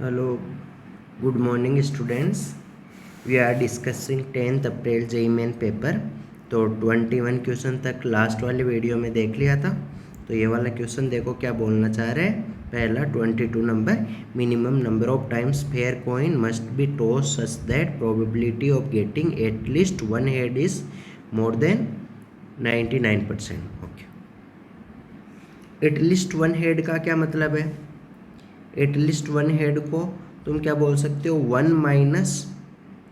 Hello, good morning students. We are discussing 10th April JEE main paper. तो 21 question तक last वाले video में देख लिया था। तो ये वाला क्वेश्चन देखो क्या बोलना चाह रहे हैं। पहला 22 number, minimum number of times fair coin must be toss such that probability of getting at least one head is more than 99%। Okay, at least one head का क्या मतलब है। एटलीस्ट वन हेड को तुम क्या बोल सकते हो, one minus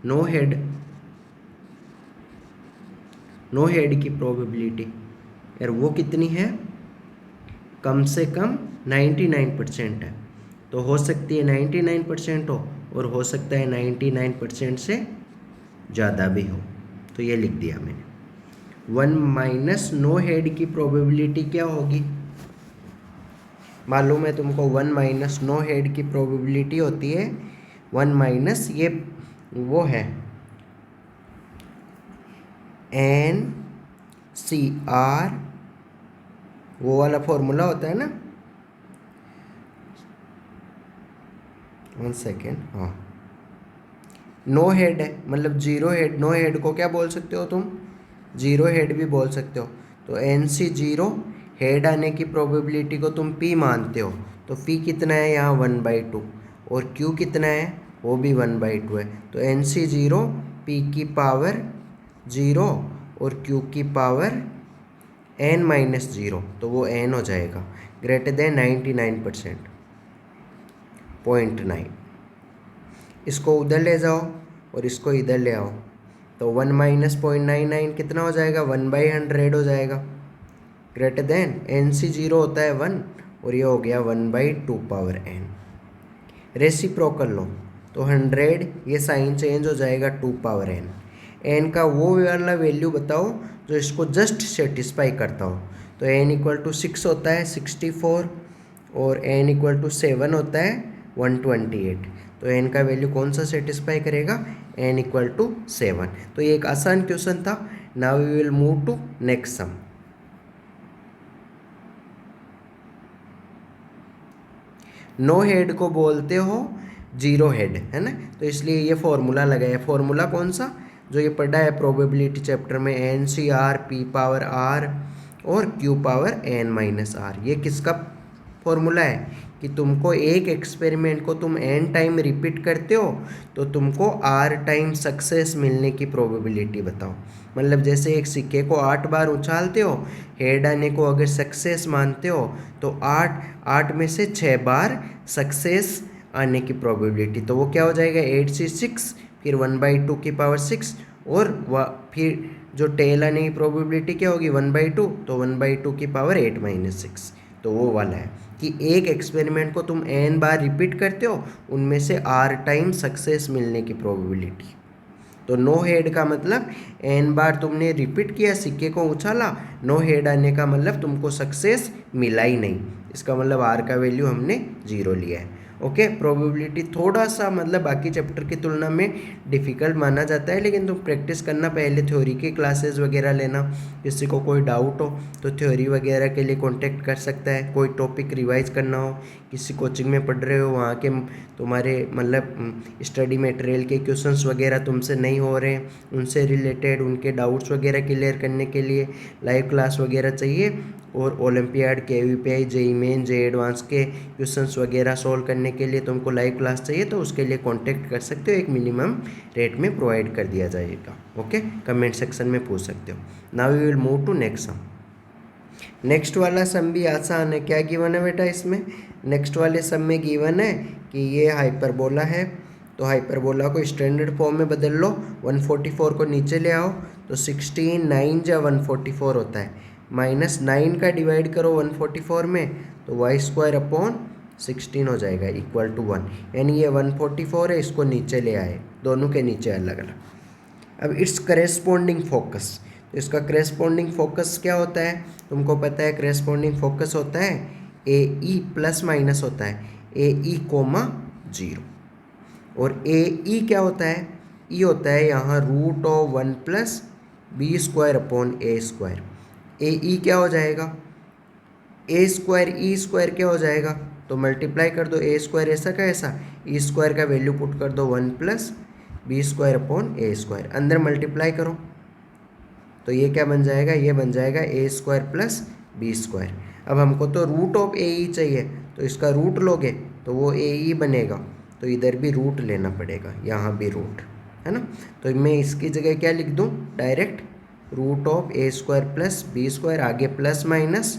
no head. No head की प्रोबेबिलिटी यार वो कितनी है, कम से कम 99% है। तो हो सकती है 99% हो और सकता है 99% से ज़्यादा भी हो। तो ये लिख दिया मैंने। वन माइनस नो हेड की प्रोबेबिलिटी क्या होगी, मालूम है तुमको। वन माइनस नो हेड की प्रोबेबिलिटी होती है वन माइनस ये वो है एन सी आर, वो वाला फॉर्मूला होता है ना। वन सेकेंड, हाँ, नो हेड है मतलब जीरो हेड। नो हेड को क्या बोल सकते हो तुम, जीरो हेड भी बोल सकते हो। तो एन सी जीरो, हेड आने की प्रोबेबिलिटी को तुम पी मानते हो। तो पी कितना है यहाँ 1/2 और क्यू कितना है वो भी 1/2 है। तो एन सी जीरो, पी की पावर जीरो और क्यू की पावर एन माइनस जीरो, तो वो एन हो जाएगा ग्रेटर देन 99%, 0.9। इसको उधर ले जाओ और इसको इधर ले आओ तो 1 माइनस 0.99 कितना हो जाएगा, 1/100 हो जाएगा greater than n c zero होता है 1 और ये हो गया 1/2 पावर एन। रेसिप्रोकल लो तो 100, ये साइन चेंज हो जाएगा 2 पावर एन। एन का वो वाला वैल्यू बताओ जो इसको जस्ट सेटिस्फाई करता हो। तो एन इक्वल टू 6 होता है 64 और एन इक्वल टू 7 होता है 128। तो एन का वैल्यू कौन सा सेटिस्फाई करेगा, एन इक्वल टू 7। तो ये एक आसान क्वेश्चन था। Now we will move to next sum. No head को बोलते हो जीरो हेड, है ना। तो इसलिए ये फॉर्मूला लगाया। फॉर्मूला कौन सा, जो ये पढ़ा है प्रोबेबिलिटी चैप्टर में, n c r p power r और q power n minus r. ये किसका फॉर्मूला है कि तुमको एक एक्सपेरिमेंट को तुम एन टाइम रिपीट करते हो तो तुमको आर टाइम सक्सेस मिलने की प्रोबेबिलिटी बताओ। मतलब जैसे एक सिक्के को 8 बार उछालते हो, हेड आने को अगर सक्सेस मानते हो तो 8 में से 6 बार सक्सेस आने की प्रोबेबिलिटी, तो वो क्या हो जाएगा 8C6, फिर 1/2 की पावर 6 और फिर जो टेल आने की प्रोबेबिलिटी क्या होगी 1/2, तो 1/2 की पावर 8 माइनस 6। तो वो वाला है कि एक एक्सपेरिमेंट को तुम n बार रिपीट करते हो, उनमें से r टाइम सक्सेस मिलने की प्रोबेबिलिटी। तो नो हेड का मतलब n बार तुमने रिपीट किया, सिक्के को उछाला, नो हेड आने का मतलब तुमको सक्सेस मिला ही नहीं। इसका मतलब r का वैल्यू हमने 0 लिया है। ओके, प्रोबेबिलिटी थोड़ा सा मतलब बाकी चैप्टर की तुलना में डिफ़िकल्ट माना जाता है, लेकिन तुम प्रैक्टिस करना, पहले थ्योरी की क्लासेस वगैरह लेना। किसी को कोई डाउट हो तो थ्योरी वगैरह के लिए कांटेक्ट कर सकता है। कोई टॉपिक रिवाइज करना हो, किसी कोचिंग में पढ़ रहे हो, वहाँ के तुम्हारे मतलब स्टडी मटेरियल के क्वेश्चंस वगैरह तुमसे नहीं हो रहे हैं, उनसे रिलेटेड उनके डाउट्स वगैरह क्लियर करने के लिए लाइव क्लास वगैरह चाहिए, और ओलंपियाड KVPI जेईई मेन जे एडवांस के क्वेश्चंस वगैरह सॉल्व करने के लिए तुमको लाइव क्लास चाहिए, तो उसके लिए कांटेक्ट कर सकते हो। एक मिनिमम रेट में प्रोवाइड कर दिया जाएगा। ओके, कमेंट सेक्शन में पूछ सकते हो। Now we will move to next sum. Next वाला सम भी आसान है। क्या गिवन है बेटा इसमें, नेक्स्ट वाले सम में गिवन है कि ये हाइपरबोला है, तो हाइपरबोला को स्टैंडर्ड फॉर्म में बदल लो। 144 को नीचे ले आओ तो 16 9 जा 144 होता है, माइनस 9 का डिवाइड करो 144 में तो y² अपॉन 16 हो जाएगा इक्वल टू 1। यानी ये 144 है, इसको नीचे ले आए, दोनों के नीचे अलग अलग। अब इट्स करेस्पॉन्डिंग फोकस, तो इसका करेस्पॉन्डिंग फोकस क्या होता है, तुमको पता है करेस्पॉन्डिंग फोकस होता है AE प्लस माइनस होता है AE, 0। और AE क्या होता है, E होता है यहाँ √1 + B² अपॉन A²। AE क्या हो जाएगा, A² E² क्या हो जाएगा तो मल्टीप्लाई कर दो ए स्क्वायर ऐसा का ऐसा, ई स्क्वायर का वैल्यू पुट कर दो 1 प्लस बी स्क्वायर अपॉन ए स्क्वायर, अंदर मल्टीप्लाई करो तो ये क्या बन जाएगा, ये बन जाएगा ए स्क्वायर प्लस बी स्क्वायर। अब हमको तो रूट ऑफ ए ई चाहिए, तो इसका रूट लोगे तो वो ए ई बनेगा, तो इधर भी रूट लेना पड़ेगा, यहाँ भी रूट है ना। तो मैं इसकी जगह क्या लिख दूँ, direct root of a square plus b square, आगे प्लस माइनस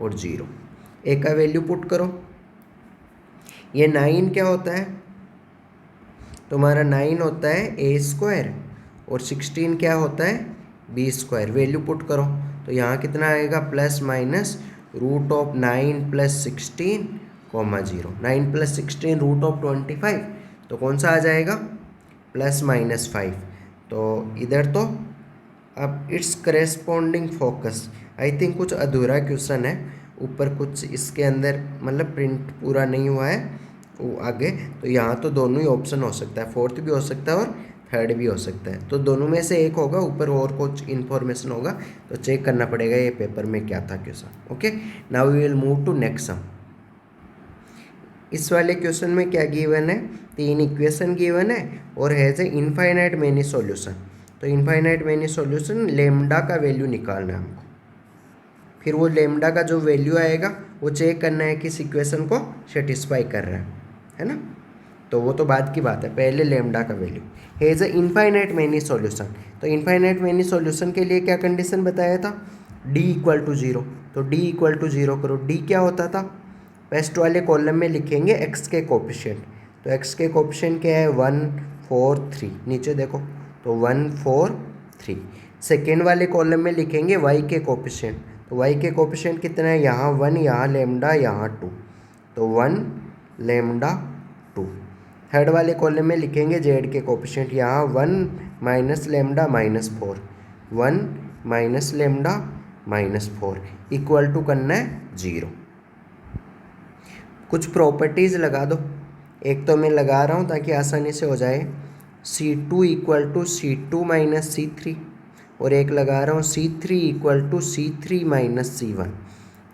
और 0, ए का वैल्यू पुट करो। ये 9 क्या होता है तुम्हारा, 9 होता है ए स्क्वायर और 16 क्या होता है बी स्क्वायर, वैल्यू पुट करो तो यहाँ कितना आएगा plus minus root of 9 plus 16 comma 0, 9 plus 16 root of 25, तो कौन सा आ जाएगा प्लस माइनस 5। तो इधर तो अब it's corresponding focus, I think कुछ अधूरा क्वेश्चन है, ऊपर कुछ इसके अंदर मतलब प्रिंट पूरा नहीं हुआ है वो आगे, तो यहाँ तो दोनों ही ऑप्शन हो सकता है, फोर्थ भी हो सकता है और थर्ड भी हो सकता है, तो दोनों में से एक होगा, ऊपर और कुछ इन्फॉर्मेशन होगा तो चेक करना पड़ेगा ये पेपर में क्या था question. Okay, now we will move to next sum. इस वाले क्वेश्चन में क्या गिवन है, 3 इक्वेशन गिवन है और has a infinite many solution. तो इनफाइनाइट मैनी सॉल्यूशन, लेमडा का वैल्यू निकालना है हमको, फिर वो लेमडा का जो वैल्यू आएगा वो चेक करना है कि इस इक्वेशन को सेटिस्फाई कर रहा है ना। तो वो तो बाद की बात है, पहले लेमडा का value has a infinite many solution. तो इनफाइनाइट मैनी सॉल्यूशन के लिए क्या कंडीशन बताया था, d इक्वल टू 0, तो d इक्वल टू 0 करो। d क्या होता था, फर्स्ट वाले कॉलम में लिखेंगे x के कोफिशिएंट, तो x के कोफिशिएंट क्या है 1 4 3, नीचे देखो तो 1 4 3। सेकेंड वाले कॉलम में लिखेंगे y के कोफिशिएंट, तो y के कोफिशिएंट कितना है, यहाँ 1, यहाँ लेमडा, यहाँ 2, तो 1 लेमडा 2। थर्ड वाले कॉलम में लिखेंगे z के कोफिशिएंट, यहाँ 1 minus lambda minus 4, 1 minus lambda minus 4 equal to करना है 0। कुछ प्रॉपर्टीज़ लगा दो, एक तो मैं लगा रहा हूँ ताकि आसानी से हो जाए, C2 equal to C2 minus C3, और एक लगा रहा हूँ C3 equal to C3 minus C1।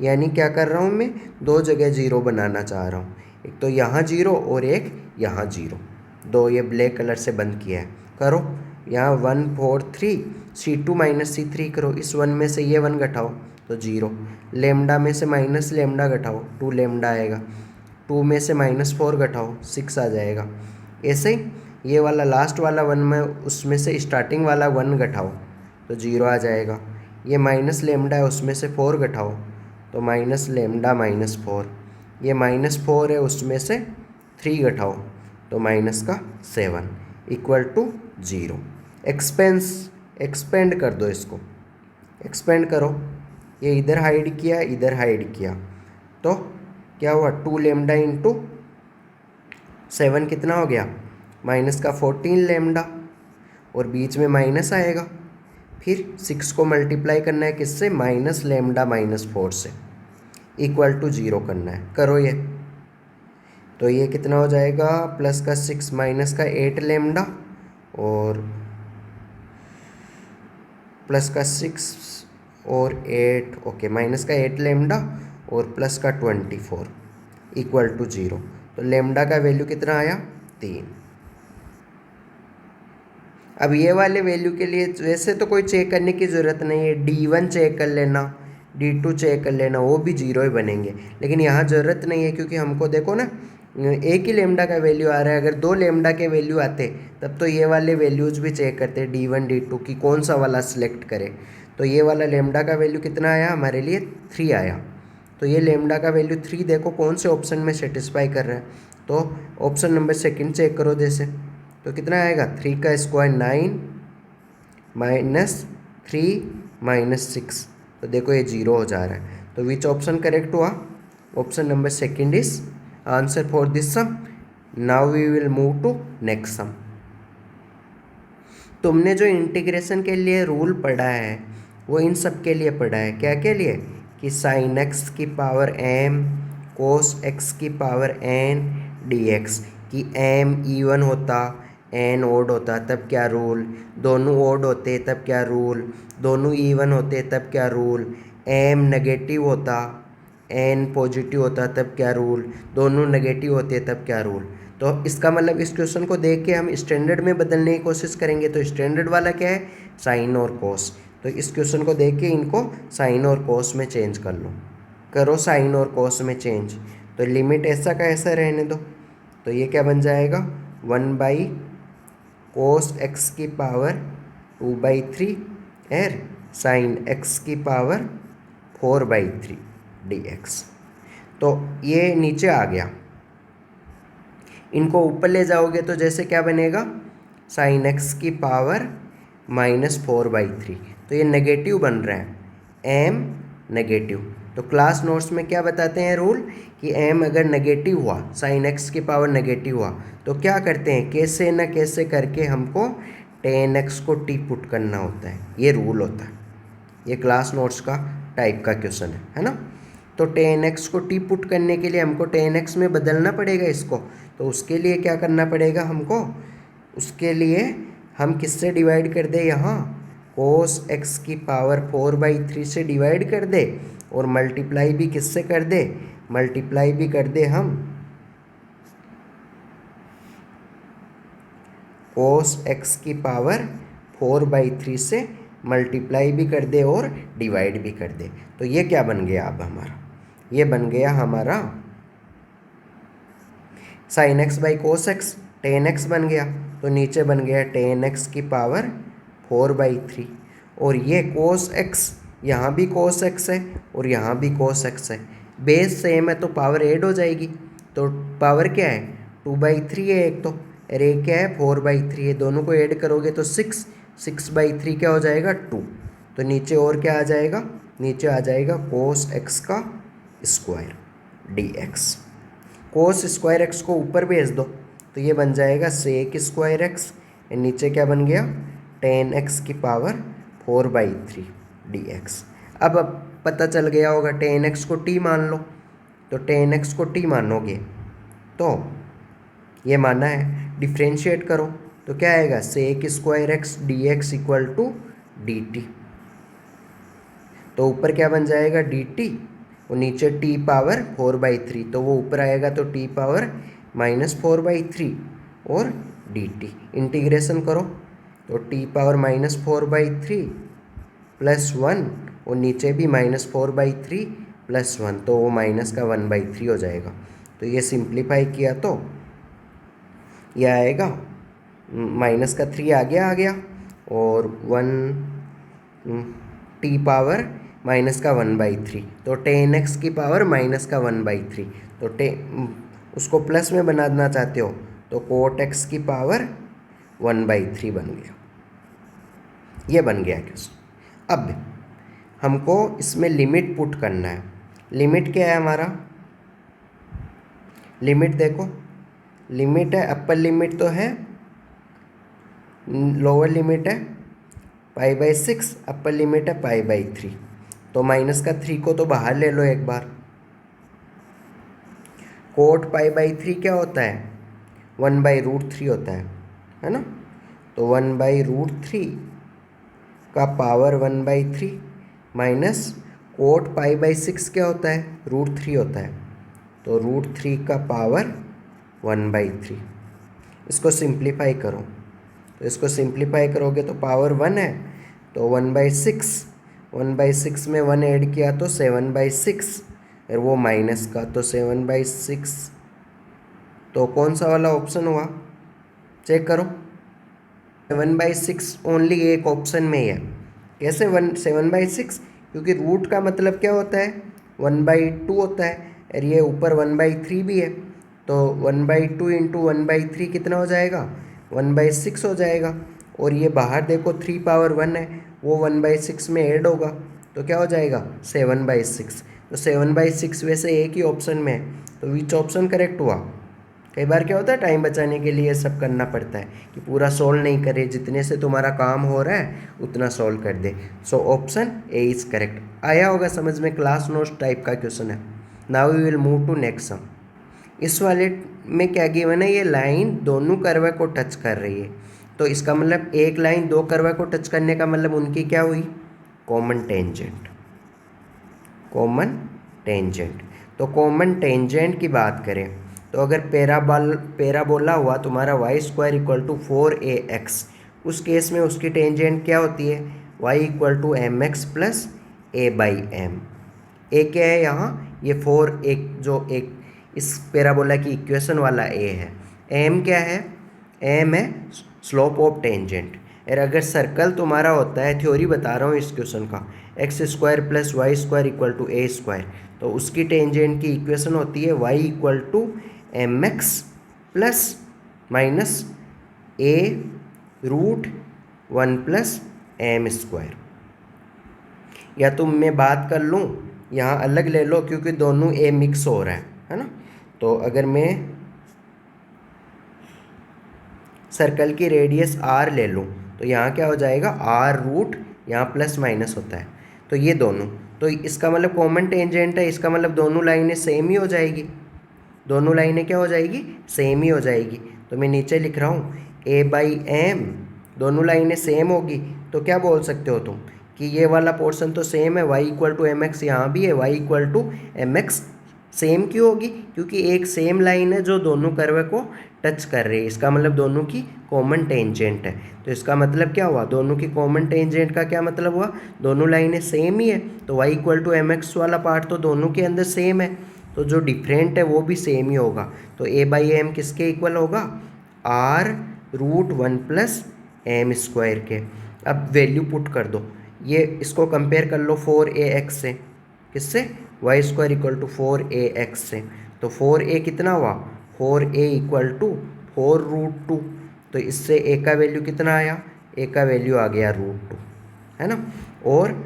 यानी क्या कर रहा हूँ मैं, दो जगह 0 बनाना चाह रहा हूँ, एक तो यहाँ 0 और एक यहाँ 0, दो ये ब्लैक कलर से बंद किया है। करो यहाँ 1 4 3, C2 माइनस C3 करो, इस 1 में से ये 1 घटाओ तो 0, लेमडा में से माइनस लेमडा घटाओ 2 लेमडा आएगा, 2 में से माइनस 4 घटाओ 6 आ जाएगा। ऐसे ही ये वाला लास्ट वाला 1 में उसमें से स्टार्टिंग वाला 1 घटाओ तो 0 आ जाएगा। ये माइनस लेमडा है, उसमें से 4 घटाओ तो माइनस लेमडा माइनस 4, ये माइनस 4 है, उसमें से 3 घटाओ तो माइनस का 7 इक्वल टू 0। एक्सपेंड कर दो इसको, एक्सपेंड करो, ये इधर हाइड किया इधर हाइड किया, तो क्या हुआ 2 लेमडा इंटू 7 कितना हो गया, माइनस का 14 लेमडा, और बीच में माइनस आएगा, फिर 6 को मल्टीप्लाई करना है किससे, माइनस लेमडा माइनस 4 से, इक्वल टू 0 करना है। करो ये, तो ये कितना हो जाएगा, प्लस का 6 माइनस का 8 लेमडा और प्लस का 6 और 8, ओके, माइनस का 8 लेमडा और प्लस का 24 इक्वल टू 0। तो लेमडा का वैल्यू कितना आया 3। अब ये वाले वैल्यू के लिए वैसे तो कोई चेक करने की ज़रूरत नहीं है, D1 चेक कर लेना, D2 चेक कर लेना, वो भी 0 ही बनेंगे, लेकिन यहाँ ज़रूरत नहीं है क्योंकि हमको देखो ना एक ही लेमडा का वैल्यू आ रहा है, अगर 2 लेमडा के वैल्यू आते तब तो ये वाले वैल्यूज़ भी चेक करते D1 D2 की कौन सा वाला सिलेक्ट करें। तो ये वाला लेमडा का वैल्यू कितना आया हमारे लिए 3 आया, तो ये लेमडा का वैल्यू 3 देखो कौन से ऑप्शन में सेटिस्फाई कर रहा है, तो ऑप्शन नंबर सेकंड चेक करो जैसे, तो कितना आएगा 3 का स्क्वायर 9 माइनस 3 माइनस 6, तो देखो ये 0 हो जा रहा है, तो विच ऑप्शन करेक्ट हुआ, option number second is answer for this sum. Now we will move to next sum. तुमने जो इंटीग्रेशन के लिए रूल पढ़ा है वो इन सब के लिए पढ़ा है, क्या के लिए, कि साइन एक्स की पावर m कोस x की पावर n dx, कि m इवन होता n ओड होता तब क्या रूल, दोनों ओड होते तब क्या रूल, दोनों इवन होते तब क्या रूल, m नेगेटिव होता एन पॉजिटिव होता तब क्या रूल, दोनों नेगेटिव होते तब क्या रूल। तो इसका मतलब इस क्वेश्चन को देख के हम स्टैंडर्ड में बदलने की कोशिश करेंगे। तो स्टैंडर्ड वाला क्या है, साइन और कोस। तो इस क्वेश्चन को देख के इनको साइन और कोस में चेंज कर लो, करो साइन और कोस में चेंज। तो लिमिट ऐसा का ऐसा रहने दो। तो ये क्या बन जाएगा, 1/cos x की पावर 2/3 एर साइन x की पावर 4/3 dx। तो ये नीचे आ गया। इनको ऊपर ले जाओगे तो जैसे क्या बनेगा, साइन x की पावर -4/3। तो ये नेगेटिव बन रहा है, m नेगेटिव। तो क्लास नोट्स में क्या बताते हैं रूल कि m अगर नेगेटिव हुआ, साइन x की पावर नेगेटिव हुआ, तो क्या करते हैं, कैसे न कैसे करके हमको tan x को t पुट करना होता है। ये रूल होता है। ये क्लास नोट्स का टाइप का क्वेश्चन है ना। तो tan x को t पुट करने के लिए हमको tan x में बदलना पड़ेगा इसको। तो उसके लिए क्या करना पड़ेगा हमको, उसके लिए हम किससे डिवाइड कर दे, यहाँ cos x की पावर 4/3 से डिवाइड कर दे, और मल्टीप्लाई भी किससे कर दे, मल्टीप्लाई भी कर दे हम cos x की पावर 4/3 से मल्टीप्लाई भी कर दे और डिवाइड भी कर दे। तो ये क्या बन गया अब हमारा, ये बन गया हमारा sine x by cos x, ten x बन गया। तो नीचे बन गया टेन एक्स की पावर 4/3, और ये कोस एक्स, यहाँ भी कोस एक्स है और यहाँ भी कोस एक्स है, बेस सेम है तो पावर ऐड हो जाएगी। तो पावर क्या है, 2/3 है एक तो, और एक क्या है 4/3 है। दोनों को ऐड करोगे तो 6/3 क्या हो जाएगा 2। तो नीचे और क्या आ जाएगा, नीचे आ जाएगा कोस एक्स का square dx। Cos square x को ऊपर भेज दो तो ये बन जाएगा सेक स्क्वायर एक्स, नीचे क्या बन गया टेन एक्स की पावर 4/3 dx। अब पता चल गया होगा, टेन एक्स को t मान लो। तो टेन एक्स को t मानोगे तो ये माना है, डिफ्रेंशिएट करो तो क्या आएगा, sec square x dx equal to dt। तो ऊपर क्या बन जाएगा dt, और नीचे t पावर 4/3, तो वो ऊपर आएगा तो t पावर -4/3 और dt। इंटीग्रेशन करो तो t पावर -4/3 प्लस 1, और नीचे भी -4/3 प्लस 1, तो वो माइनस का 1/3 हो जाएगा। तो ये सिंप्लीफाई किया तो यह आएगा माइनस का 3 आ गया, और 1 t पावर माइनस का 1/3, तो टेन एक्स की पावर माइनस का 1/3। तो उसको प्लस में बनाना चाहते हो तो कोट एक्स की पावर 1/3 बन गया। ये बन गया क्वेश्चन। अब हमको इसमें लिमिट पुट करना है। लिमिट क्या है हमारा, लिमिट देखो, लिमिट है, अपर लिमिट तो है, लोअर लिमिट है π/6, अपर लिमिट है π/3। तो माइनस का 3 को तो बाहर ले लो एक बार। कोट π/3 क्या होता है, 1/√3 होता है ना। तो 1/√3 का पावर 1/3 माइनस कोट π/6 क्या होता है, √3 होता है, तो √3 का पावर 1/3। इसको सिंप्लीफाई करो, तो इसको सिंप्लीफाई करोगे तो पावर 1 है, तो 1/6 में 1 ऐड किया तो 7/6, और वो माइनस का तो 7/6। तो कौन सा वाला ऑप्शन हुआ, चेक करो। 7/6 ओनली एक ऑप्शन में ही है। कैसे 7/6, क्योंकि रूट का मतलब क्या होता है 1/2 होता है, और ये ऊपर 1/3 भी है। तो 1/2 इंटू 1/3 कितना हो जाएगा, 1/6 हो जाएगा। और ये बाहर देखो 3 पावर 1 है, वो 1/6 में ऐड होगा तो क्या हो जाएगा 7/6। तो 7/6 वैसे एक ही ऑप्शन में है, तो विच ऑप्शन करेक्ट हुआ। कई बार क्या होता है, टाइम बचाने के लिए सब करना पड़ता है कि पूरा सॉल्व नहीं करे, जितने से तुम्हारा काम हो रहा है उतना सॉल्व कर दे। So option a is correct. आया होगा समझ में, क्लास नोट्स टाइप का क्वेश्चन है। Now we will move to next sum. इस वाले में क्या गिवन है, ये लाइन दोनों कर्व को टच कर रही है। तो इसका मतलब एक लाइन दो कर्व को टच करने का मतलब उनकी क्या हुई, कॉमन टेंजेंट। Common tangent. तो कॉमन टेंजेंट की बात करें तो अगर पैराबोला हुआ तुम्हारा Y square equal to 4ax, उस केस में उसकी टेंजेंट क्या होती है, y equal to m x plus a by m. A क्या है यहाँ, ये 4 एक जो एक इस पैराबोला की इक्वेशन वाला ए है। एम क्या है, एम है स्लोप ऑफ टेंजेंट। और अगर सर्कल तुम्हारा होता है, थ्योरी बता रहा हूँ इस क्वेश्चन का, x square plus y square equal to a square, तो उसकी टेंजेंट की इक्वेशन होती है y equal to m x plus minus a root 1 plus m square. या तो मैं बात कर लूँ, यहाँ अलग ले लो क्योंकि दोनों ए मिक्स हो रहा है ना। तो अगर मैं सर्कल की रेडियस r ले लूँ तो यहाँ क्या हो जाएगा, r रूट यहाँ प्लस माइनस होता है, तो ये दोनों, तो इसका मतलब कॉमन टेंजेंट है, इसका मतलब दोनों लाइनें सेम ही हो जाएगी, दोनों लाइनें क्या हो जाएगी, सेम ही हो जाएगी। तो मैं नीचे लिख रहा हूँ a बाई एम, दोनों लाइनें सेम होगी तो क्या बोल सकते हो तुम कि ये वाला पोर्शन तो सेम है, y equal to m x यहाँ भी है, y equal to m x same क्यों होगी, क्योंकि एक सेम लाइन है जो दोनों कर्व को टच कर रही है, इसका मतलब दोनों की कॉमन टेंजेंट है। तो इसका मतलब क्या हुआ, दोनों की कॉमन टेंजेंट का क्या मतलब हुआ, दोनों लाइनें सेम ही है, तो y equal to m x वाला पार्ट तो दोनों के अंदर सेम है, तो जो डिफरेंट है वो भी सेम ही होगा। तो a बाई एम किसके इक्वल होगा, r root 1 plus m square के। अब वैल्यू पुट कर दो, ये इसको कंपेयर कर लो 4ax से, किससे, Y square equal to 4ax से, तो 4a कितना हुआ, 4a इक्वल टू 4 रूट 2, तो इससे a का वैल्यू कितना आया, a का वैल्यू आ गया रूट 2, है ना। और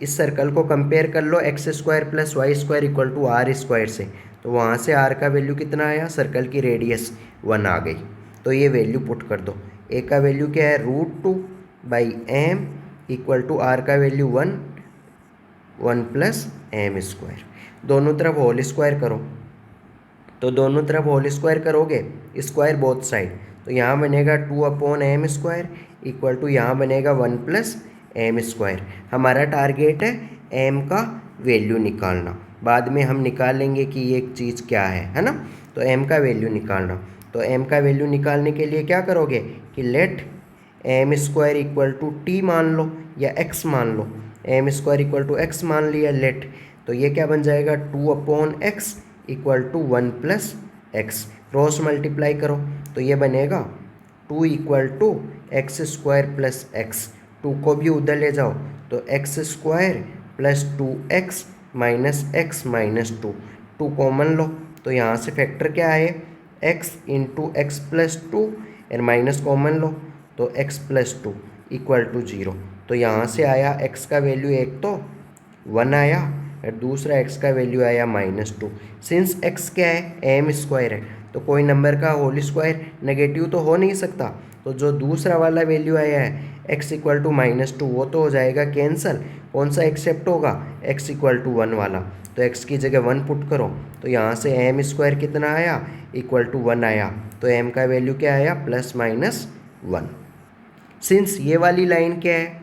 इस सर्कल को कंपेयर कर लो x square plus y square equal to r square से, तो वहाँ से r का वैल्यू कितना आया, सर्कल की रेडियस 1 आ गई, तो ये वैल्यू पुट कर दो, a का वैल्यू क्या है root 2 by m equal to r का वैल्यू 1 प्लस एम स्क्वायर, दोनों तरफ होल स्क्वायर करो, तो दोनों तरफ होल स्क्वायर करोगे, स्क्वायर बोथ साइड, तो यहाँ बनेगा 2 upon m square equal to यहाँ बनेगा 1 प्लस एम स्क्वायर। हमारा टारगेट है एम का वैल्यू निकालना, बाद में हम निकालेंगे कि ये एक चीज़ क्या है ना। तो एम का वैल्यू निकालना, तो एम का वैल्यू निकालने के लिए क्या करोगे कि let m square equal to t मान लो या एक्स मान लो, m square equal to x मान लिया लेट, तो ये क्या बन जाएगा 2 upon x equal to 1 plus x, cross multiply करो तो ये बनेगा 2 equal to x square plus x, 2 को भी उधर ले जाओ तो x square plus 2x minus x minus 2 common लो, तो यहाँ से फैक्टर क्या है, x इंटू एक्स प्लस 2 और माइनस कॉमन लो तो x प्लस 2 इक्वल टू 0, तो यहाँ से आया x का वैल्यू एक तो 1 आया और दूसरा x का वैल्यू आया -2। सिंस x क्या है, एम स्क्वायर है, तो कोई नंबर का होल स्क्वायर नेगेटिव तो हो नहीं सकता, तो जो दूसरा वाला वैल्यू आया है x इक्वल टू -2 वो तो हो जाएगा कैंसल, कौन सा एक्सेप्ट होगा, x इक्वल टू 1 वाला, तो x की जगह 1 पुट करो, तो यहाँ से एम स्क्वायर कितना आया इक्वल टू 1 आया, तो m का वैल्यू क्या आया +-1। सिंस ये वाली लाइन क्या है,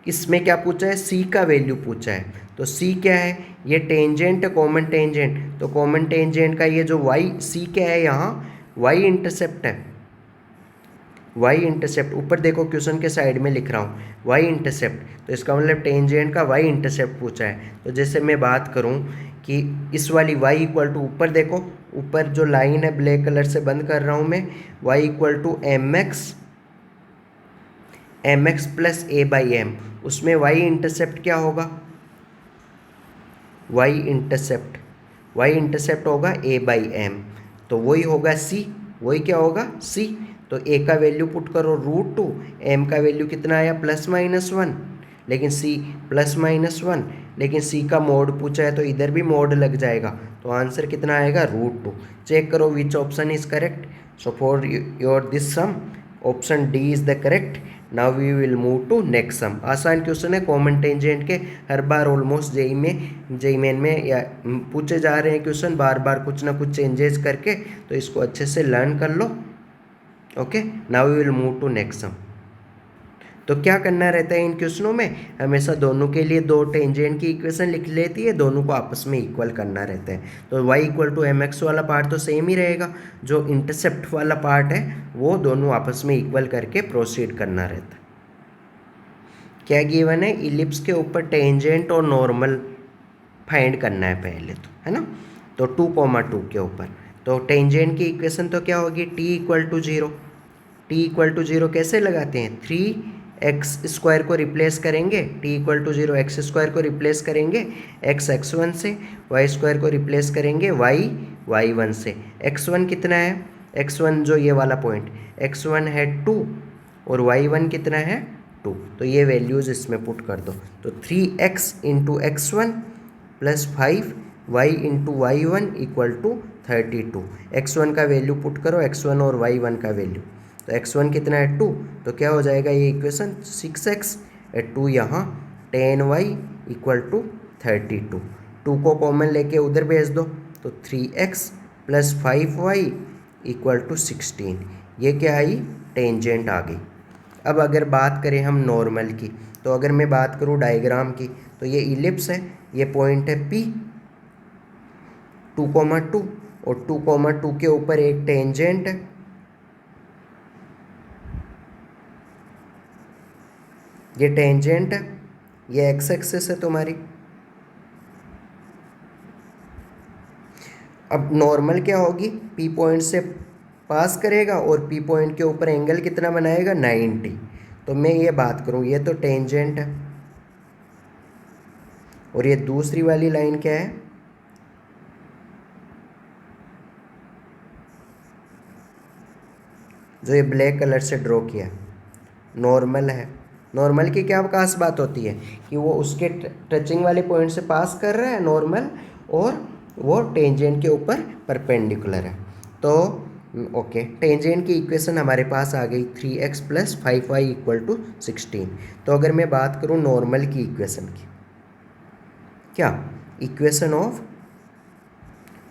इसमें क्या पूछा है, c का वैल्यू पूछा है, तो c क्या है, ये टेंजेंट है, कॉमन टेंजेंट, तो कॉमन टेंजेंट का ये जो y c क्या है, यहाँ y इंटरसेप्ट है, y इंटरसेप्ट ऊपर देखो क्वेश्चन के साइड में लिख रहा हूँ y इंटरसेप्ट, तो इसका मतलब टेंजेंट का y इंटरसेप्ट पूछा है। तो जैसे मैं बात करूँ कि इस वाली y इक्वल टू, ऊपर देखो, ऊपर जो लाइन है ब्लैक कलर से बंद कर रहा हूँ मैं, y equal to m x plus a by m, उसमें y इंटरसेप्ट क्या होगा, y इंटरसेप्ट होगा a बाई एम, तो वही होगा c, वही क्या होगा c, तो a का वैल्यू पुट करो √2, m का वैल्यू कितना आया +-1, लेकिन c +-1, लेकिन c का मोड पूछा है तो इधर भी मोड लग जाएगा, तो आंसर कितना आएगा √2। चेक करो which option is correct, so for your this sum option d is the correct. Now we will move to next sum. आसान क्वेश्चन है, कॉमन टेंजेंट के हर बार ऑलमोस्ट जेई मेन में या पूछे जा रहे हैं क्वेश्चन, बार बार कुछ ना कुछ चेंजेस करके, तो इसको अच्छे से लर्न कर लो। Okay, now we will move to next sum. तो क्या करना रहता है इन क्वेश्चनों में, हमेशा दोनों के लिए दो टेंजेंट की इक्वेशन लिख लेती है, दोनों को आपस में इक्वल करना रहता है। तो y equal to m x वाला पार्ट तो सेम ही रहेगा, जो इंटरसेप्ट वाला पार्ट है वो दोनों आपस में इक्वल करके प्रोसीड करना रहता है। क्या गिवन है, इलिप्स के ऊपर टेंजेंट और नॉर्मल फाइंड करना है पहले तो, है ना। तो 2,2 के ऊपर तो टेंजेंट की इक्वेशन तो क्या होगी, t equal to 0। T equal to 0 कैसे लगाते हैं, 3x² को रिप्लेस करेंगे, t इक्वल टू 0 x² को रिप्लेस करेंगे x1 से, y² को रिप्लेस करेंगे y1 से। x1 कितना है, x1 जो ये वाला पॉइंट, x1 है 2 और y1 कितना है 2, तो ये वैल्यूज़ इसमें पुट कर दो। तो 3x into x1 plus 5y into y1 equal to 32। x1 का वैल्यू पुट करो, x1 और y1 का वैल्यू, तो x1 कितना है 2, तो क्या हो जाएगा ये इक्वेशन 6x 2 यहाँ 10y इक्वल टू 32। 2 को कॉमन लेके उधर भेज दो, तो 3x plus 5y equal to 16। ये क्या आई, टेंजेंट आ गई। अब अगर बात करें हम नॉर्मल की, तो अगर मैं बात करूँ डायग्राम की, तो ये इलिप्स है, ये पॉइंट है P 2,2 और 2,2 के ऊपर एक टेंजेंट है, ये टेंजेंट है, ये एक्स एक्सिस है तुम्हारी। अब नॉर्मल क्या होगी, P पॉइंट से पास करेगा और P पॉइंट के ऊपर एंगल कितना बनाएगा 90। तो मैं ये बात करूँ, ये तो टेंजेंट है और ये दूसरी वाली लाइन क्या है, जो ये ब्लैक कलर से ड्रॉ किया, नॉर्मल है। नॉर्मल की क्या खास बात होती है कि वो उसके टचिंग वाले पॉइंट से पास कर रहा है नॉर्मल, और वो टेंजेंट के ऊपर परपेंडिकुलर है। तो ओके, टेंजेंट की इक्वेशन हमारे पास आ गई 3x plus 5y equal to 16। तो अगर मैं बात करूँ नॉर्मल की इक्वेशन की, क्या इक्वेशन ऑफ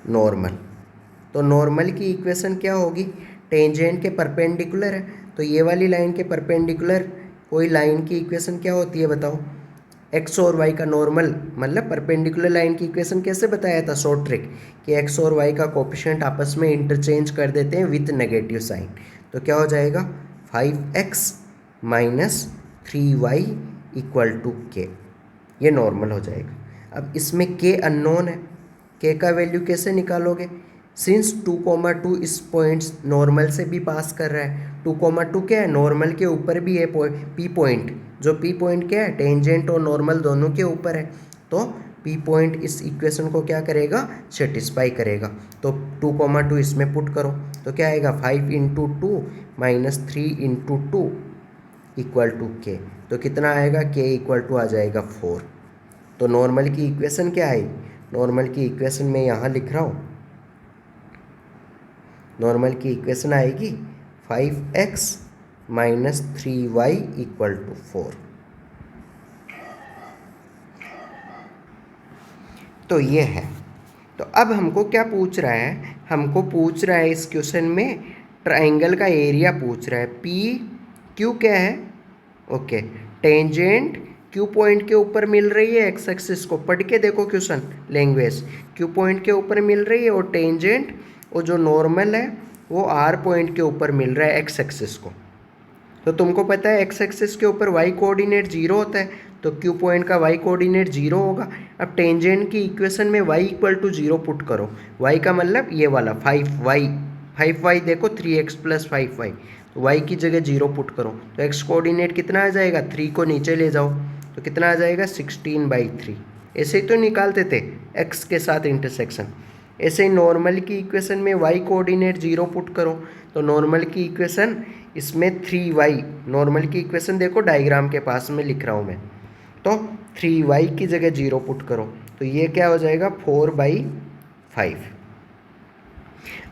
नॉर्मल, तो नॉर्मल की इक्वेशन क्या होगी, टेंजेंट के परपेंडिकुलर है, तो ये वाली लाइन के परपेंडिकुलर कोई लाइन की इक्वेशन क्या होती है बताओ, x और y का नॉर्मल, मतलब परपेंडिकुलर लाइन की इक्वेशन कैसे बताया था, शॉर्ट ट्रिक, कि x और y का कोफिशिएंट आपस में इंटरचेंज कर देते हैं विथ नेगेटिव साइन। तो क्या हो जाएगा 5x minus 3y equal to k, ये नॉर्मल हो जाएगा। अब इसमें k अननोन है, k का वैल्यू कैसे निकालोगे, सिंस 2,2 इस पॉइंट्स नॉर्मल से भी पास कर रहा है, 2,2 क्या है, नॉर्मल के ऊपर भी है P पॉइंट, जो P पॉइंट क्या है, टेंजेंट और नॉर्मल दोनों के ऊपर है, तो P पॉइंट इस इक्वेशन को क्या करेगा, सेटिस्फाई करेगा। तो 2,2 इसमें पुट करो, तो क्या आएगा 5 into 2 minus 3 into 2 equal to k, तो कितना आएगा, k इक्वल टू आ जाएगा 4। तो नॉर्मल की इक्वेशन क्या आई, नॉर्मल की इक्वेशन मैं यहाँ लिख रहा हूँ, नॉर्मल की इक्वेशन आएगी 5x minus 3y equal to 4। तो ये है। तो अब हमको क्या पूछ रहा है, हमको पूछ रहा है इस क्वेश्चन में ट्राइंगल का एरिया पूछ रहा है। पी क्यू क्या है, ओके, टेंजेंट क्यू पॉइंट के ऊपर मिल रही है, एक्स एक्सिस को पढ़ के देखो क्वेश्चन लैंग्वेज, क्यू पॉइंट के ऊपर मिल रही है, और टेंजेंट और जो नॉर्मल है वो आर पॉइंट के ऊपर मिल रहा है एक्स एक्सिस को। तो तुमको पता है एक्स एक्सिस के ऊपर वाई कोऑर्डिनेट 0 होता है, तो क्यू पॉइंट का वाई कोऑर्डिनेट 0 होगा। अब टेंजेंट की इक्वेशन में y इक्वल टू 0 पुट करो, y का मतलब ये वाला 5y देखो 3x प्लस 5y, तो y की जगह 0 पुट करो, तो x कोऑर्डिनेट कितना आ जाएगा, 3 को नीचे ले जाओ, तो कितना आ जाएगा 16/3। ऐसे ही तो निकालते थे x के साथ इंटरसेक्शन। ऐसे ही नॉर्मल की इक्वेशन में y कोऑर्डिनेट 0 पुट करो, तो नॉर्मल की इक्वेशन इसमें 3y, नॉर्मल की इक्वेशन देखो डायग्राम के पास में लिख रहा हूँ मैं, तो 3y की जगह 0 पुट करो, तो ये क्या हो जाएगा 4/5।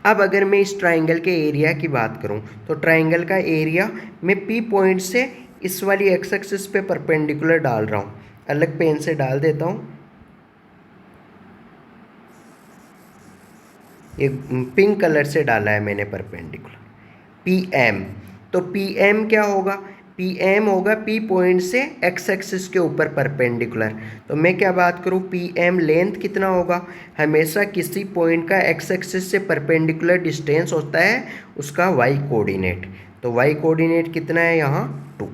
अब अगर मैं इस ट्राइंगल के एरिया की बात करूं, तो ट्राइंगल का एरिया मैं P पॉइंट से इस वाली एक्स एक्सिस पे परपेंडिकुलर डाल रहा हूं, अलग पेन से डाल देता हूं, ये पिंक कलर से डाला है मैंने परपेंडिकुलर, PM। तो PM क्या होगा, पी एम होगा पी पॉइंट से एक्स एक्सिस के ऊपर परपेंडिकुलर। तो मैं क्या बात करूँ, पी एम लेंथ कितना होगा, हमेशा किसी पॉइंट का एक्स एक्सिस से परपेंडिकुलर डिस्टेंस होता है उसका वाई कोऑर्डिनेट। तो वाई कोऑर्डिनेट कितना है यहाँ 2।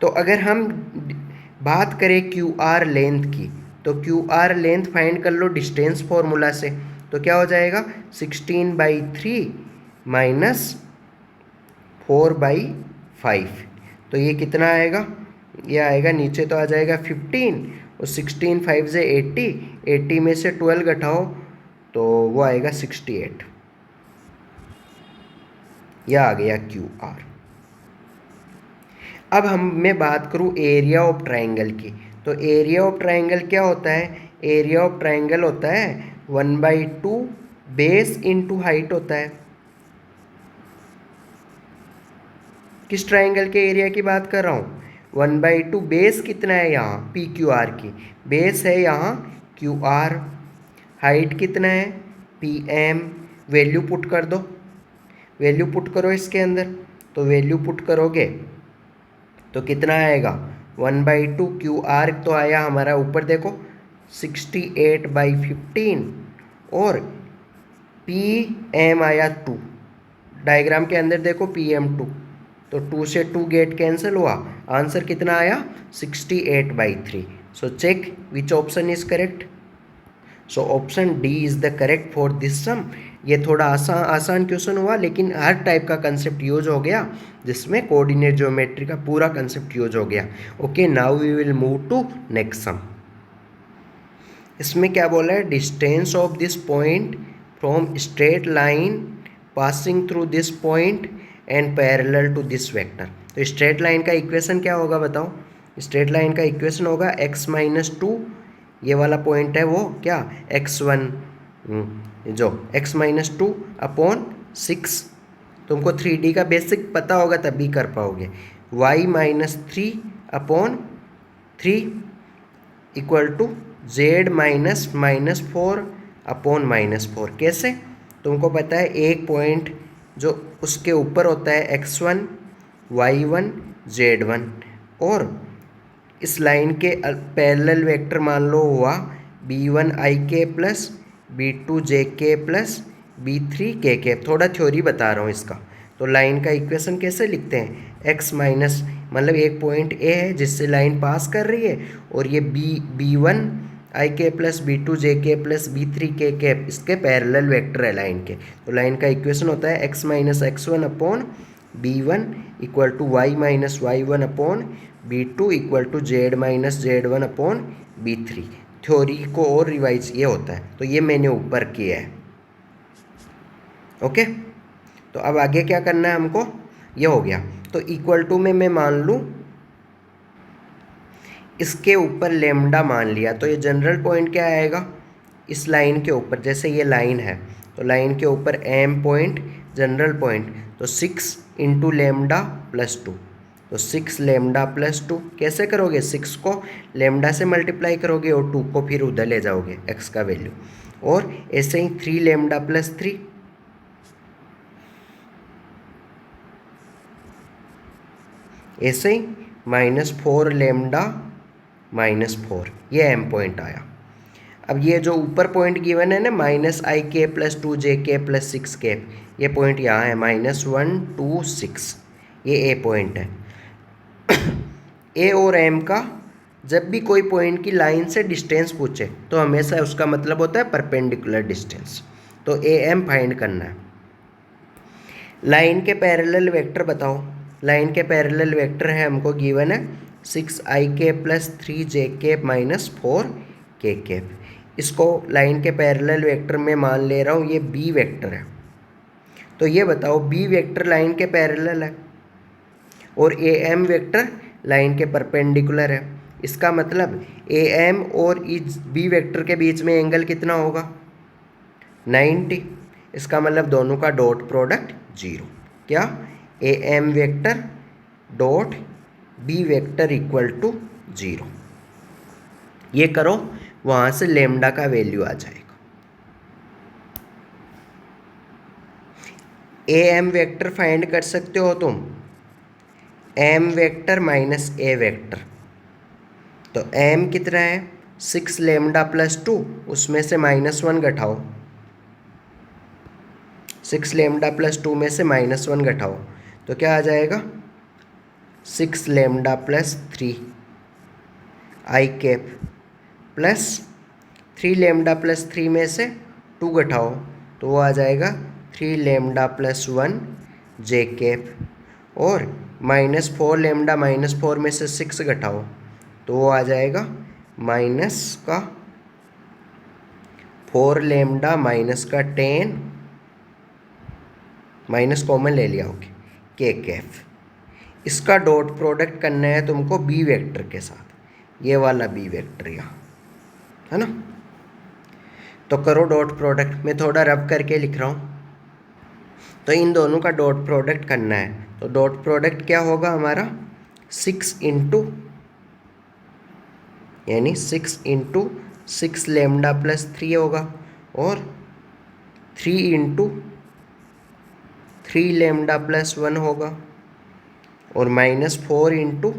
तो अगर हम बात करें क्यू आर लेंथ की, तो क्यू आर लेंथ फाइंड कर लो डिस्टेंस फॉर्मूला से। तो क्या हो जाएगा 16/3 माइनस 4/5। तो ये कितना आएगा, ये आएगा नीचे तो आ जाएगा 15 और 16 5 से 80, 80 में से 12 घटाओ तो वो आएगा 68। यह आ गया क्यू आर। अब मैं बात करूँ एरिया ऑफ ट्राइंगल की। तो एरिया ऑफ ट्राइंगल क्या होता है, एरिया ऑफ ट्राइंगल होता है 1/2 बेस इंटू हाइट होता है। किस ट्राइंगल के एरिया की बात कर रहा हूँ, 1/2 बेस कितना है यहाँ पी क्यू आर की, बेस है यहाँ क्यू आर, हाइट कितना है पी एम, वैल्यू पुट कर दो, वैल्यू पुट करो इसके अंदर। तो वैल्यू पुट करोगे तो कितना आएगा 1/2 क्यू आर तो आया हमारा ऊपर देखो 68/15 और पी एम आया 2, डायग्राम के अंदर देखो पी एम 2, तो 2 से 2 गेट कैंसिल हुआ, आंसर कितना आया 68/3। So check which option is correct. So option d is the correct for this sum. ये थोड़ा आसान क्वेश्चन हुआ लेकिन हर टाइप का कंसेप्ट यूज हो गया जिसमें कोऑर्डिनेट ज्योमेट्री का पूरा कंसेप्ट यूज हो गया। Okay, now we will move to next sum. इसमें क्या बोला है, distance of this point from straight line passing through this point and parallel to this vector. तो स्ट्रेट लाइन का इक्वेशन क्या होगा बताओ, स्ट्रेट लाइन का इक्वेशन होगा x-2, ये वाला पॉइंट है वो क्या x1, जो x-2 अपॉन 6, तुमको 3D का बेसिक पता होगा तभी कर पाओगे, y-3 upon 3 equal to z -4 upon -4। कैसे, तुमको पता है एक पॉइंट जो उसके ऊपर होता है x1 y1 z1 और इस लाइन के पैरेलल वेक्टर मान लो हुआ b1 ik plus b2 jk plus b3 kk। थोड़ा थ्योरी बता रहा हूँ इसका। तो लाइन का इक्वेशन कैसे लिखते हैं, x माइनस मतलब एक पॉइंट ए है जिससे लाइन पास कर रही है और ये b1 ik plus b2 jk plus b3 kk इसके पैरेलल वेक्टर है लाइन के। तो लाइन का इक्वेशन होता है x minus x1 upon b1 equal to y minus y1 upon b2 equal to z minus z1 upon b3। Theory को और revise ये होता है, तो ये मैंने ऊपर किया है। ओके, तो अब आगे क्या करना है हमको, ये हो गया। तो इक्वल टू में मैं मान लूँ इसके ऊपर लेमडा मान लिया, तो ये जनरल पॉइंट क्या आएगा, इस लाइन के ऊपर, जैसे ये लाइन है तो लाइन के ऊपर एम पॉइंट जनरल पॉइंट, तो 6 इंटू लेमडा प्लस 2, तो 6 लेमडा प्लस 2। कैसे करोगे, 6 को लेमडा से मल्टीप्लाई करोगे और 2 को फिर उधर ले जाओगे x का वैल्यू, और ऐसे ही 3 लेमडा प्लस 3, ऐसे ही -4 लेमडा -4, ये एम पॉइंट आया। अब ये जो ऊपर पॉइंट गिवन है ना -ik plus 2jk plus 6k, ये पॉइंट यहाँ है -1 2 6, ये ए पॉइंट है। ए और एम का जब भी कोई पॉइंट की लाइन से डिस्टेंस पूछे तो हमेशा उसका मतलब होता है परपेंडिकुलर डिस्टेंस। तो ए एम फाइंड करना है। लाइन के पैरेलल वेक्टर बताओ, लाइन के पैरेलल वेक्टर है हमको गिवन है 6ik plus 3jk minus 4kk। इसको लाइन के पैरेलल वेक्टर में मान ले रहा हूँ, ये बी वेक्टर है। तो ये बताओ बी वेक्टर लाइन के पैरेलल है और ए एम वेक्टर लाइन के परपेंडिकुलर है। इसका मतलब ए एम और इस बी वेक्टर के बीच में एंगल कितना होगा 90। इसका मतलब दोनों का डॉट प्रोडक्ट 0। क्या, a m vector dot b vector equal to 0। ये करो, वहाँ से लेमडा का वैल्यू आ जाएगा। ए एम वेक्टर फाइंड कर सकते हो तुम एम वेक्टर माइनस ए वेक्टर। तो एम कितना है 6 लेमडा प्लस 2, उसमें से -1 घटाओ, 6 लेमडा प्लस 2 में से -1 घटाओ, तो क्या आ जाएगा 6 लेमडा प्लस 3 आई कैप प्लस 3 लेमडा प्लस 3 में से 2 घटाओ, तो वो आ जाएगा 3 लेमडा प्लस 1 जे कैप, और -4 लेमडा -4 में से 6 घटाओ, तो वो आ जाएगा माइनस का 4 लेमडा माइनस का 10, माइनस कॉमन ले लिया, ओके, के कैफ। इसका डॉट प्रोडक्ट करना है तुमको बी वेक्टर के साथ, ये वाला बी वेक्टर यहाँ, है ना। तो करो डॉट प्रोडक्ट, मैं थोड़ा रब करके लिख रहा हूँ। तो इन दोनों का डॉट प्रोडक्ट करना है, तो डॉट प्रोडक्ट क्या होगा हमारा 6 इंटू, यानी 6 इंटू 6 लेमडा प्लस 3 होगा, और 3 इंटू 3 लेमडा प्लस 1 होगा, और -4 इंटू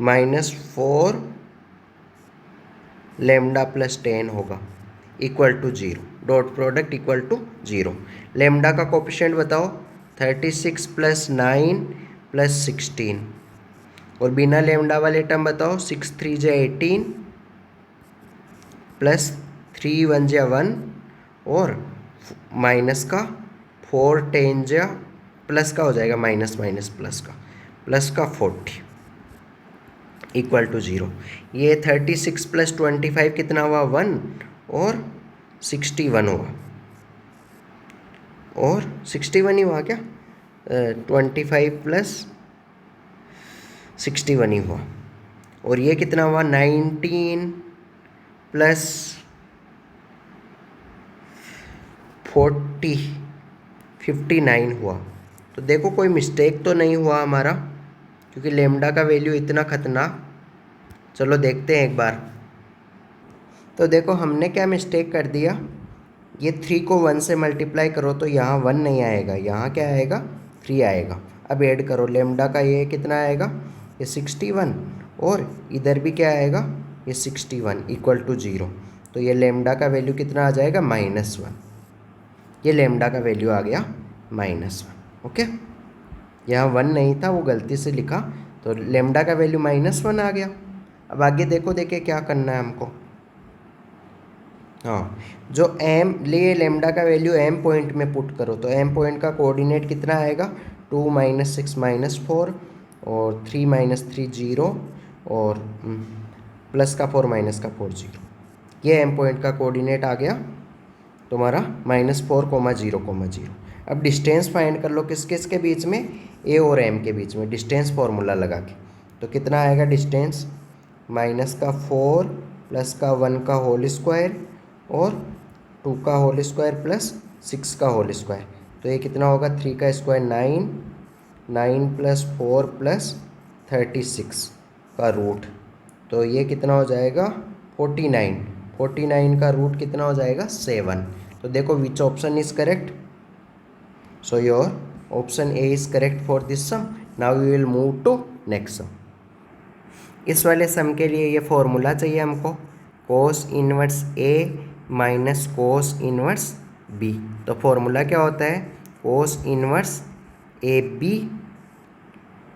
-4 लेमडा प्लस 10 होगा, equal to 0। Dot product equal to 0। Lambda का कोफिशिएंट बताओ 36 प्लस 9 प्लस 16, और बिना लेमडा वाले टर्म बताओ 6 3 जा 18 प्लस 3 1 जा 1, और माइनस का 4 10 जा प्लस का हो जाएगा, माइनस माइनस प्लस का 40 इक्वल टू 0। ये 36 प्लस 25 कितना हुआ 1, और 61 हुआ, और 61 ही हुआ क्या, 25 प्लस 61 ही हुआ, और ये कितना हुआ 19 प्लस 40 59 हुआ। तो देखो कोई मिस्टेक तो नहीं हुआ हमारा, क्योंकि लेमडा का वैल्यू इतना खतरनाक। चलो देखते हैं एक बार। तो देखो हमने क्या मिस्टेक कर दिया, ये 3 को 1 से मल्टीप्लाई करो तो यहाँ 1 नहीं आएगा, यहाँ क्या आएगा 3 आएगा। अब ऐड करो, लेमडा का ये कितना आएगा, ये 61, और इधर भी क्या आएगा, ये 61 इक्वल टू 0। तो ये लेमडा का वैल्यू कितना आ जाएगा -1, ये लेमडा का वैल्यू आ गया -1, ओके। यहाँ 1 नहीं था, वो गलती से लिखा, तो लेमडा का वैल्यू -1 आ गया। अब आगे देखो, देखे क्या करना है हमको। हाँ, जो m ले लेमडा का वैल्यू m पॉइंट में पुट करो, तो m पॉइंट का कोऑर्डिनेट कितना आएगा 2 -6 -4, और 3 -3 0, और प्लस का 4 माइनस का 4 0। ये m पॉइंट का कोऑर्डिनेट आ गया तुम्हारा -4 0 0। अब डिस्टेंस फाइंड कर लो किस किस के बीच में, a और m के बीच में, डिस्टेंस फार्मूला लगा के। तो कितना आएगा डिस्टेंस, -4 प्लस का 1 का होल स्क्वायर, और 2 का होल स्क्वायर प्लस 6 का होल स्क्वायर। तो ये कितना होगा 3 का स्क्वायर 9, 9 प्लस 4 प्लस 36 का रूट, तो ये कितना हो जाएगा 49, 49 का रूट कितना हो जाएगा 7। तो देखो which option is correct, so your option a is correct for this sum. Now we will move to next sum. इस वाले सम के लिए ये फॉर्मूला चाहिए हमको, cos inverse a minus cos inverse b. तो फॉर्मूला क्या होता है, cos inverse a b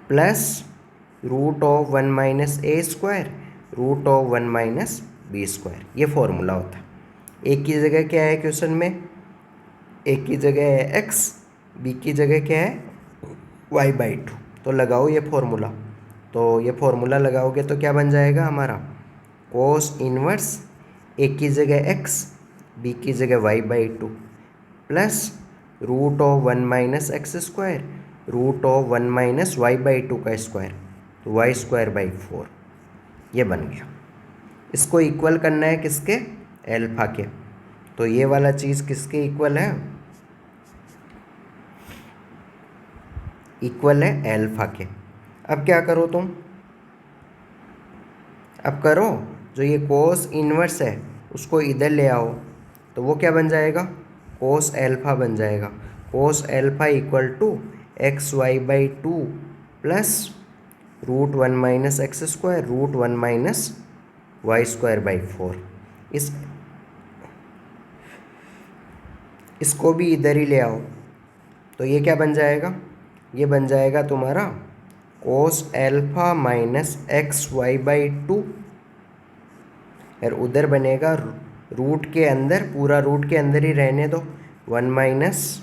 plus root of 1 minus a square root of 1 minus b square, ये फॉर्मूला होता है। एक की जगह क्या है क्वेश्चन में, एक की जगह है एक्स, बी की जगह क्या है y/2। तो लगाओ ये फॉर्मूला, तो ये फॉर्मूला लगाओगे तो क्या बन जाएगा हमारा, कोस इनवर्स ए की जगह x, बी की जगह y/2 plus root of 1 minus x square root of 1 minus y/2 का स्क्वायर, तो y²/4, ये बन गया। इसको इक्वल करना है किसके, एल्फा के। तो ये वाला चीज़ किसके इक्वल है, इक्वल है एल्फा के। अब क्या करो तुम, अब करो जो ये कोस इनवर्स है उसको इधर ले आओ, तो वो क्या बन जाएगा, कोस एल्फा बन जाएगा। Cos alpha equal to xy/2 plus √1 minus x square √1 minus y²/4। इसको भी इधर ही ले आओ तो ये क्या बन जाएगा, ये बन जाएगा तुम्हारा cos अल्फा माइनस xy/2 और उधर बनेगा रूट के अंदर, पूरा रूट के अंदर ही रहने दो, 1 minus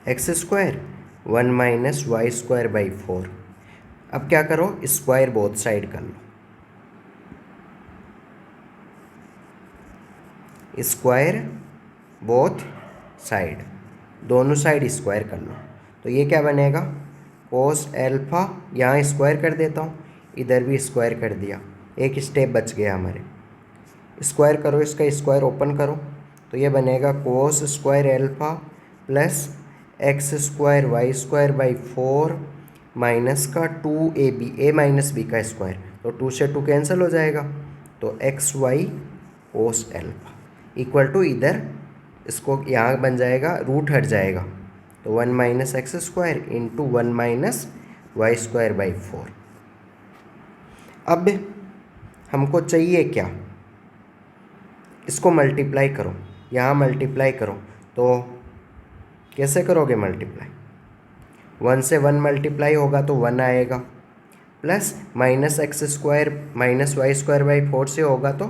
x square 1 minus y²/4। अब क्या करो, स्क्वायर बोथ साइड कर लो, स्क्वायर बोथ साइड, दोनों साइड स्क्वायर कर लो। तो ये क्या बनेगा, कोस एल्फा, यहाँ स्क्वायर कर देता हूँ, इधर भी स्क्वायर कर दिया, एक स्टेप बच गया हमारे। स्क्वायर करो, इसका स्क्वायर ओपन करो तो ये बनेगा cos square alpha plus x² y²/4 minus का 2ab, a माइनस बी का स्क्वायर, तो 2 से 2 कैंसिल हो जाएगा, तो xy cos alpha equal to, इधर इसको यहाँ बन जाएगा, रूट हट जाएगा तो 1 minus x square into 1 minus y²/4। अब हमको चाहिए क्या, इसको मल्टीप्लाई करो, यहाँ मल्टीप्लाई करो, तो कैसे करोगे मल्टीप्लाई, 1 से 1 मल्टीप्लाई होगा तो 1 आएगा, plus minus x square minus y²/4 से होगा तो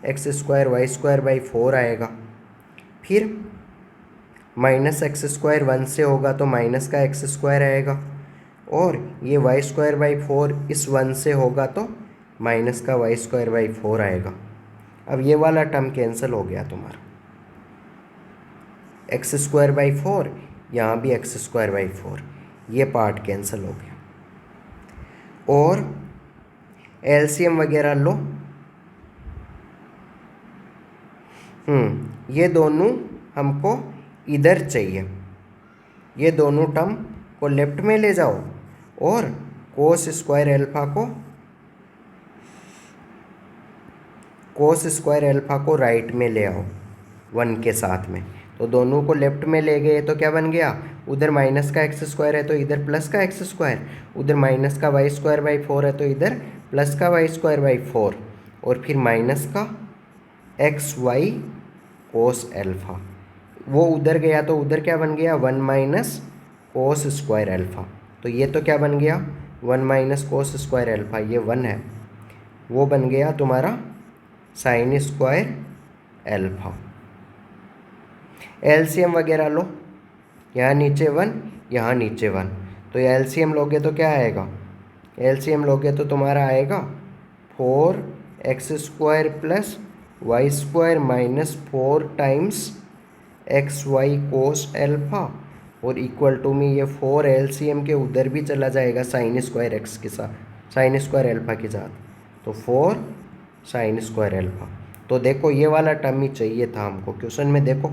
x² y²/4 आएगा, फिर माइनस x² 1 से होगा तो माइनस का x² आएगा, और ये y²/4 इस 1 से होगा तो माइनस का y²/4 आएगा। अब ये वाला टर्म कैंसिल हो गया तुम्हारा, x²/4, यहाँ भी x²/4, ये पार्ट कैंसिल हो गया। और एलसीएम वगैरह लो, ये दोनों हमको इधर चाहिए, ये दोनों टर्म को लेफ्ट में ले जाओ और कोस स्क्वायर एल्फा को राइट में ले आओ 1 के साथ में, तो दोनों को लेफ्ट में ले गए तो क्या बन गया, उधर माइनस का x² है तो इधर प्लस का x², उधर माइनस का y²/4 है तो इधर प्लस का y²/4, और फिर माइनस का xy कोस एल्फा, वो उधर गया तो उधर क्या बन गया, 1 माइनस कोस स्क्वायर एल्फा, तो ये तो क्या बन गया, 1 माइनस कोस स्क्वायर एल्फा, ये 1 है, वो बन गया तुम्हारा साइन स्क्वायर एल्फा। एलसीएम वगैरह लो, यहाँ नीचे 1 यहाँ नीचे 1, तो ये एलसीएम लोगे तो क्या आएगा, एलसीएम लोगे तो तुम्हारा आएगा 4x² plus y² minus 4 times xy cos alpha, और इक्वल टू में ये 4 एलसीएम के उधर भी चला जाएगा साइन स्क्वायर एक्स के साथ, साइन स्क्वायर एल्फा के साथ, तो 4 साइन स्क्वायर एल्फा। तो देखो ये वाला टर्म ही चाहिए था हमको, क्वेश्चन में देखो,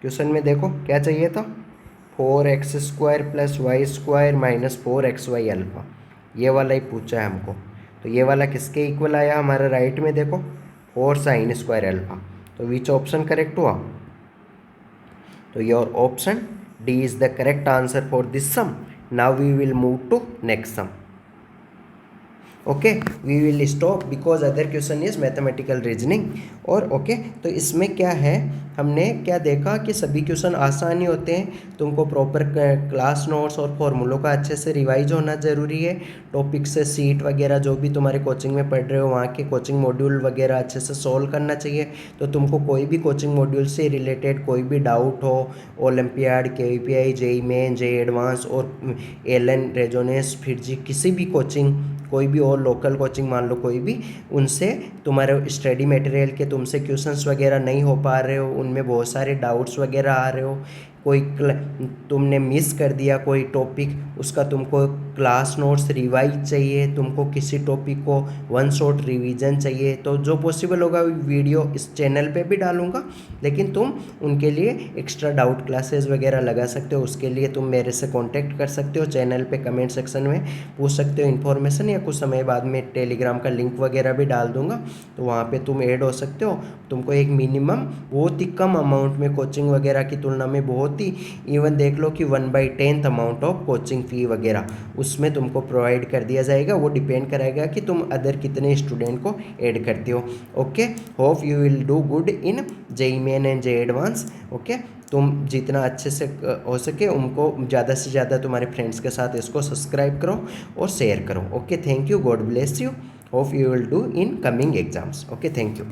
क्वेश्चन में देखो क्या चाहिए था, 4x² plus y² minus 4xy alpha, ये वाला ही पूछा है हमको। तो ये वाला किसके इक्वल आया हमारा, राइट में देखो 4 साइन स्क्वायर एल्फा, तो विच ऑप्शन करेक्ट हुआ, तो your option d is the correct answer for this sum. Now we will move to next sum. Okay, we will stop because other question is mathematical reasoning. और okay, तो इसमें क्या है, हमने क्या देखा कि सभी क्वेश्चन आसान ही होते हैं, तुमको प्रॉपर क्लास नोट्स और फॉर्मूलों का अच्छे से रिवाइज होना ज़रूरी है, टॉपिक से सीट वगैरह जो भी तुम्हारे कोचिंग में पढ़ रहे हो वहाँ के कोचिंग मॉड्यूल वगैरह अच्छे से सॉल्व करना चाहिए। तो तुमको कोई भी कोचिंग मॉड्यूल से रिलेटेड कोई भी डाउट हो, olympiad, KVPI, JEE main, JEE advance और एलन रेजोनेंस, फिर जी किसी भी कोचिंग, कोई भी और लोकल कोचिंग मान लो कोई भी, उनसे तुम्हारे स्टडी मटेरियल के तुमसे क्वेश्चंस वगैरह नहीं हो पा रहे हो, उनमें बहुत सारे डाउट्स वगैरह आ रहे हो, कोई तुमने मिस कर दिया कोई टॉपिक, उसका तुमको क्लास नोट्स रिवाइज चाहिए, तुमको किसी टॉपिक को वन शॉट रिवीजन चाहिए, तो जो पॉसिबल होगा वीडियो इस चैनल पे भी डालूंगा, लेकिन तुम उनके लिए एक्स्ट्रा डाउट क्लासेस वगैरह लगा सकते हो। उसके लिए तुम मेरे से कांटेक्ट कर सकते हो, चैनल पे कमेंट सेक्शन में पूछ सकते हो इन्फॉर्मेशन, या कुछ समय बाद में टेलीग्राम का लिंक वगैरह भी डाल दूंगा, तो वहाँ पे तुम ऐड हो सकते हो। तुमको एक मिनिमम बहुत ही कम अमाउंट में कोचिंग वगैरह की तुलना में बहुत ही इवन देख लो कि 1/10 अमाउंट ऑफ कोचिंग फ़ी वगैरह उसमें तुमको प्रोवाइड कर दिया जाएगा। वो डिपेंड करेगा कि तुम अदर कितने स्टूडेंट को ऐड करते हो। Okay, hope you will do good in JEE main and JEE advance. Okay, तुम जितना अच्छे से हो सके उनको ज़्यादा से ज़्यादा तुम्हारे फ्रेंड्स के साथ इसको सब्सक्राइब करो और शेयर करो। Okay, thank you, God bless you, hope you will do in coming exams. Okay, thank you.